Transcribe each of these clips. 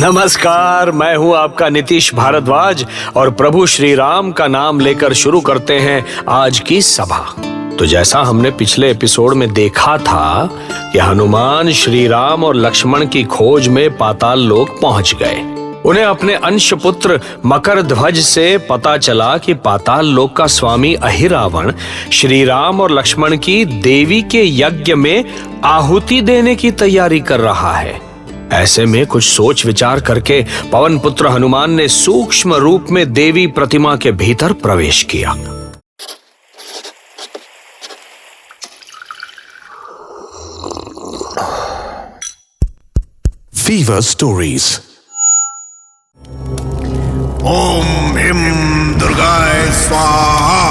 नमस्कार, मैं हूं आपका नीतीश भारद्वाज और प्रभु श्री राम का नाम लेकर शुरू करते हैं आज की सभा। तो जैसा हमने पिछले एपिसोड में देखा था कि हनुमान श्री राम और लक्ष्मण की खोज में पाताल लोक पहुंच गए। उन्हें अपने अंश पुत्र मकर ध्वज से पता चला कि पाताल लोक का स्वामी अहिरावण श्री राम और लक्ष्मण की देवी के यज्ञ में आहुति देने की तैयारी कर रहा है। ऐसे में कुछ सोच विचार करके पवन पुत्र हनुमान ने सूक्ष्म रूप में देवी प्रतिमा के भीतर प्रवेश किया। Fever stories. ओम ह्रीं दुर्गाय स्वाहा।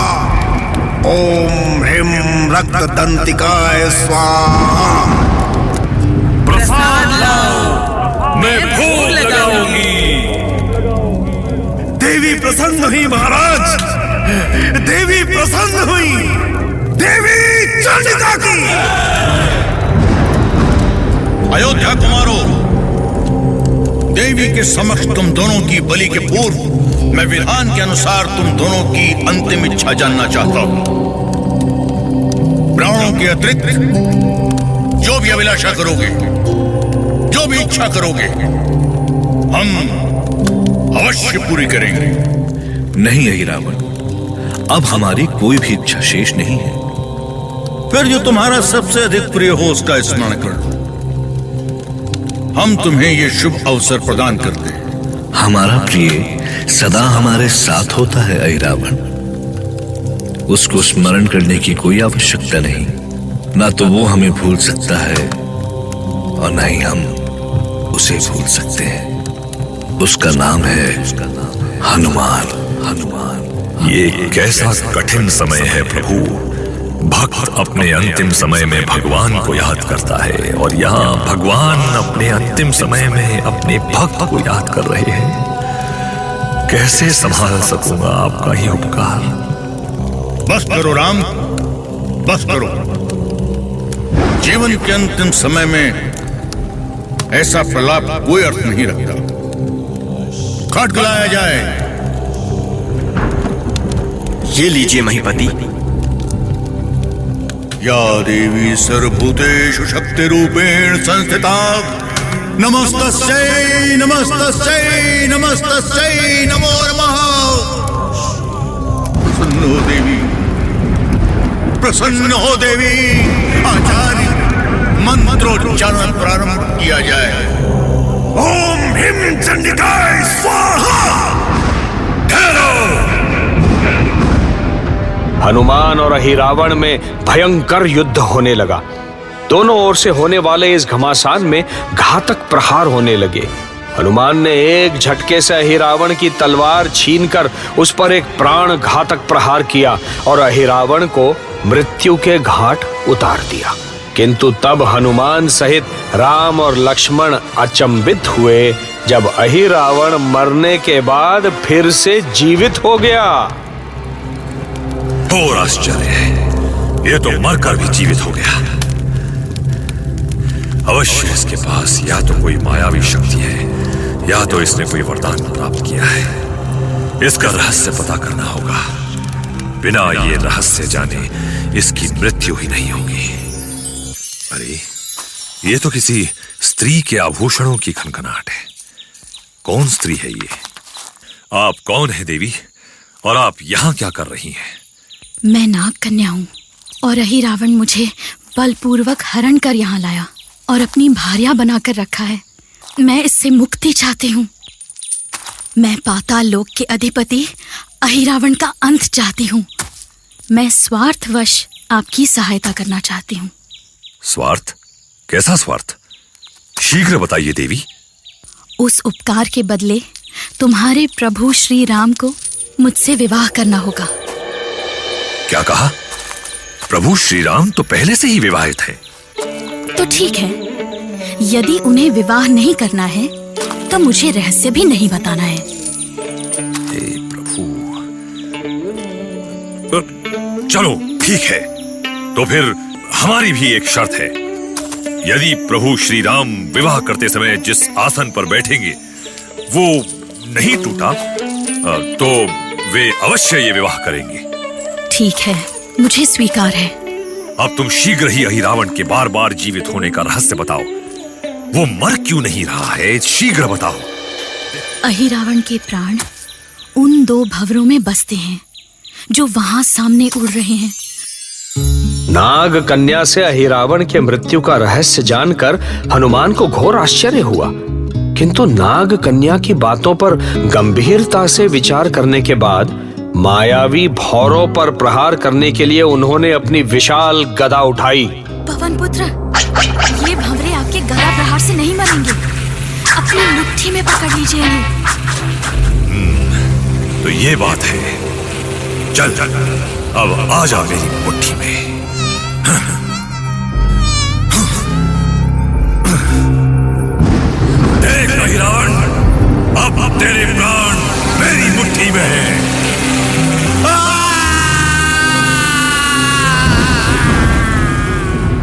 ओम ह्रीं रक्तदंतिकाय स्वाहा। प्रसाद लाओ, मैं भोग लगाऊंगी। देवी प्रसन्न हुई महाराज, देवी प्रसन्न हुई। देवी चंडिका की। अयोध्या कुमारों, देवी के समक्ष तुम दोनों की बलि के पूर्व मैं विधान के अनुसार तुम दोनों की अंतिम इच्छा जानना चाहता हूं। प्राणों के अतिरिक्त जो भी अभिलाषा करोगे, जो भी इच्छा करोगे, हम अवश्य पूरी करेंगे। नहीं अहिरावण, अब हमारी कोई भी इच्छा शेष नहीं है। फिर जो तुम्हारा सबसे अधिक प्रिय हो उसका स्मरण कर लो। हम तुम्हें ये शुभ अवसर प्रदान करते हैं। हमारा प्रिय सदा हमारे साथ होता है अहिरावण। उसको स्मरण करने की कोई आवश्यकता नहीं। ना तो वो हमें भूल सकता है और ना ही हम उसे भूल सकते हैं। उसका नाम है हनुमान। हनुमान। ये कैसा कठिन समय है प्रभु। भक्त अपने अंतिम समय में भगवान को याद करता है और यहाँ भगवान अपने अंतिम समय में अपने भक्त को याद कर रहे हैं। कैसे संभाल सकूंगा आपका ये उपकार। बस करो राम, बस करो। जीवन के अंतिम समय में ऐसा प्रलाप कोई अर्थ नहीं रखता। खड्ग लाया जाए। ये लीजिए महीपति। या देवी सर्वभूतेषु शक्ति रूपेण संस्थिता नमस्तस्यै नमस्तस्यै नमस्तस्यै नमो नमः। प्रसन्न हो देवी, प्रसन्न हो देवी। आचार्य मंत्रोच्चारण प्रारंभ किया जाए। ओम ह्रीं चंडिकाय स्वाहा। हनुमान और अहिरावण में भयंकर युद्ध होने लगा। दोनों ओर से होने वाले इस घमासान में घातक प्रहार होने लगे। हनुमान ने एक झटके से अहिरावण की तलवार छीनकर उस पर एक प्राण घातक प्रहार किया और अहिरावण को मृत्यु के घाट उतार दिया। किंतु तब हनुमान सहित राम और लक्ष्मण अचंभित हुए जब अहिरावण मरने के बाद फिर से जीवित हो गया। और आश्चर्य है, ये तो मरकर भी जीवित हो गया। अवश्य इसके पास या तो कोई मायावी शक्ति है या तो इसने कोई वरदान प्राप्त किया है। इसका रहस्य पता करना होगा। बिना ये रहस्य जाने इसकी मृत्यु ही नहीं होगी। अरे, ये तो किसी स्त्री के आभूषणों की खनखनाहट है। कौन स्त्री है ये? आप कौन है देवी और आप यहाँ क्या कर रही हैं? मैं नाग कन्या हूँ और अहिरावण मुझे बलपूर्वक हरण कर यहाँ लाया और अपनी भार्या बनाकर रखा है। मैं इससे मुक्ति चाहती हूँ। मैं पाताल लोक के अधिपति अहिरावण का अंत चाहती हूँ। मैं स्वार्थवश आपकी सहायता करना चाहती हूँ। स्वार्थ? कैसा स्वार्थ? शीघ्र बताइए देवी। उस उपकार के बदले तुम्हारे प्रभु श्री राम को मुझसे विवाह करना होगा। क्या कहा? प्रभु श्री राम तो पहले से ही विवाहित हैं। तो ठीक है, यदि उन्हें विवाह नहीं करना है तो मुझे रहस्य भी नहीं बताना है। हे प्रभु। चलो ठीक है, तो फिर हमारी भी एक शर्त है। यदि प्रभु श्री राम विवाह करते समय जिस आसन पर बैठेंगे वो नहीं टूटा तो वे अवश्य ये विवाह करेंगे। ठीक है, मुझे स्वीकार है। अब तुम शीघ्र ही अहिरावण के बार बार जीवित होने का रहस्य बताओ। वो मर क्यों नहीं रहा है, शीघ्र बताओ। अहिरावण के प्राण उन 2 भंवरों में बसते हैं जो वहां सामने उड़ रहे हैं। नाग कन्या से अहिरावण के मृत्यु का रहस्य जानकर हनुमान को घोर आश्चर्य हुआ, किंतु नाग कन्या की बातों पर गंभीरता से विचार करने के बाद मायावी भौरों पर प्रहार करने के लिए उन्होंने अपनी विशाल गदा उठाई। पवन पुत्र, ये भंवरे आपके गदा प्रहार से नहीं मरेंगे, अपनी मुट्ठी में पकड़ लीजिए इन्हें। तो ये बात है। चल चल, अब आ जा मेरी मुट्ठी में। देख अहिरावण, अब तेरे प्राण मेरी मुट्ठी में है।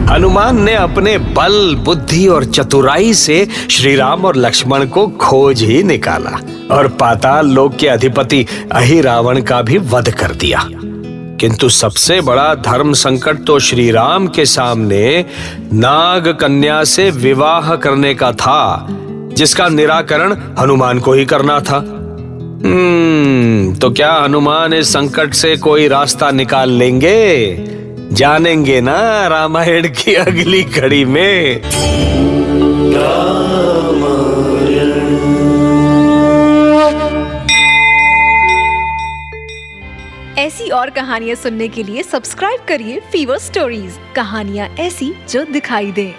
हनुमान ने अपने बल, बुद्धि और चतुराई से श्री राम और लक्ष्मण को खोज ही निकाला और पाताल लोक के अधिपति अहिरावण का भी वध कर दिया। किंतु सबसे बड़ा धर्म संकट तो श्री राम के सामने नाग कन्या से विवाह करने का था, जिसका निराकरण हनुमान को ही करना था। तो क्या हनुमान इस संकट से कोई रास्ता निकाल लेंगे? जानेंगे ना रामायण की अगली कड़ी में। ऐसी और कहानियां सुनने के लिए सब्सक्राइब करिए फीवर स्टोरीज, कहानियां ऐसी जो दिखाई दें।